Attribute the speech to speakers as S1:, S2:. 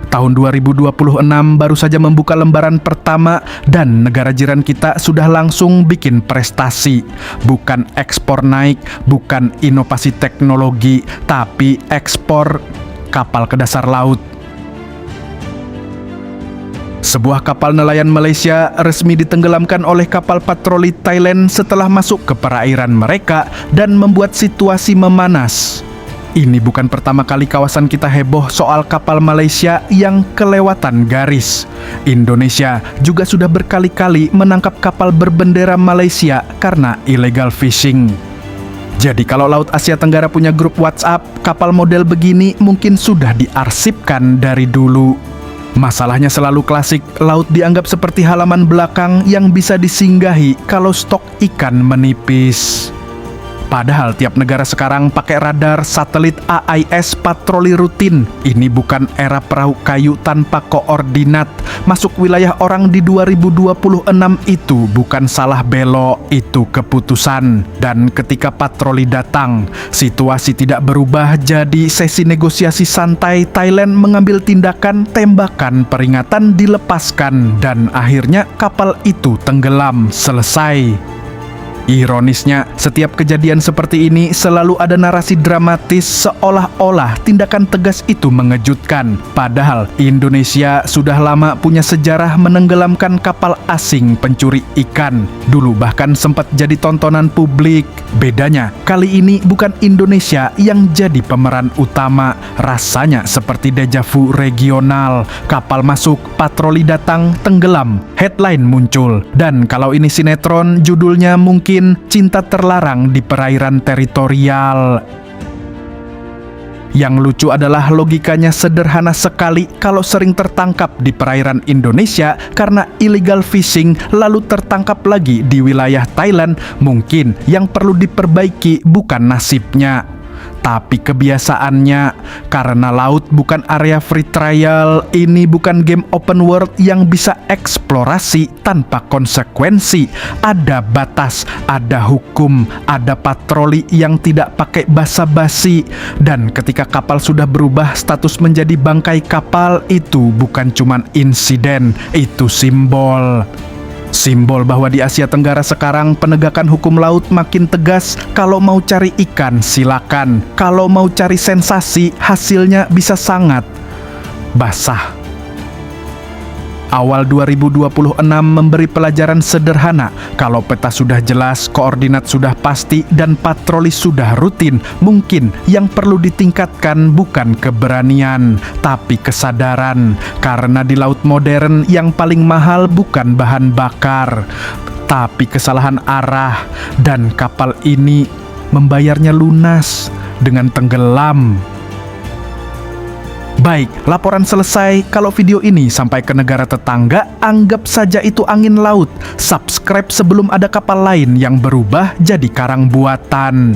S1: Tahun 2026 baru saja membuka lembaran pertama dan negara jiran kita sudah langsung bikin prestasi. Bukan ekspor naik, bukan inovasi teknologi, tapi ekspor kapal ke dasar laut. Sebuah kapal nelayan Malaysia resmi ditenggelamkan oleh kapal patroli Thailand setelah masuk ke perairan mereka dan membuat situasi memanas. Ini bukan pertama kali kawasan kita heboh soal kapal Malaysia yang kelewatan garis. Indonesia juga sudah berkali-kali menangkap kapal berbendera Malaysia karena illegal fishing. Jadi kalau Laut Asia Tenggara punya grup WhatsApp, kapal model begini mungkin sudah diarsipkan dari dulu. Masalahnya selalu klasik, laut dianggap seperti halaman belakang yang bisa disinggahi kalau stok ikan menipis. Padahal tiap negara sekarang pakai radar, satelit, AIS, patroli rutin. Ini bukan era perahu kayu tanpa koordinat. Masuk wilayah orang di 2026 itu bukan salah belok, itu keputusan. Dan ketika patroli datang, situasi tidak berubah jadi sesi negosiasi santai. Thailand mengambil tindakan, tembakan peringatan dilepaskan, dan akhirnya kapal itu tenggelam, selesai. Ironisnya, setiap kejadian seperti ini selalu ada narasi dramatis seolah-olah tindakan tegas itu mengejutkan. Padahal Indonesia sudah lama punya sejarah menenggelamkan kapal asing pencuri ikan. Dulu bahkan sempat jadi tontonan publik. Bedanya, kali ini bukan Indonesia yang jadi pemeran utama. Rasanya seperti deja vu regional. Kapal masuk, patroli datang, tenggelam, headline muncul. Dan kalau ini sinetron, judulnya mungkin Cinta Terlarang di Perairan Teritorial. Yang lucu adalah logikanya sederhana sekali kalau sering tertangkap di perairan Indonesia karena illegal fishing lalu tertangkap lagi di wilayah Thailand. Mungkin yang perlu diperbaiki bukan nasibnya, tapi kebiasaannya. Karena laut bukan area free trial, ini bukan game open world yang bisa eksplorasi tanpa konsekuensi. Ada batas, ada hukum, ada patroli yang tidak pakai basa-basi. Dan ketika kapal sudah berubah status menjadi bangkai kapal, itu bukan cuman insiden, itu simbol. Simbol bahwa di Asia Tenggara sekarang penegakan hukum laut makin tegas. Kalau mau cari ikan, silakan. Kalau mau cari sensasi, hasilnya bisa sangat basah. Awal 2026 memberi pelajaran sederhana. Kalau peta sudah jelas, koordinat sudah pasti, dan patroli sudah rutin, mungkin yang perlu ditingkatkan bukan keberanian, tapi kesadaran. Karena di laut modern yang paling mahal bukan bahan bakar, tapi kesalahan arah. Dan kapal ini membayarnya lunas dengan tenggelam. Baik, laporan selesai. Kalau video ini sampai ke negara tetangga, anggap saja itu angin laut. Subscribe sebelum ada kapal lain yang berubah jadi karang buatan.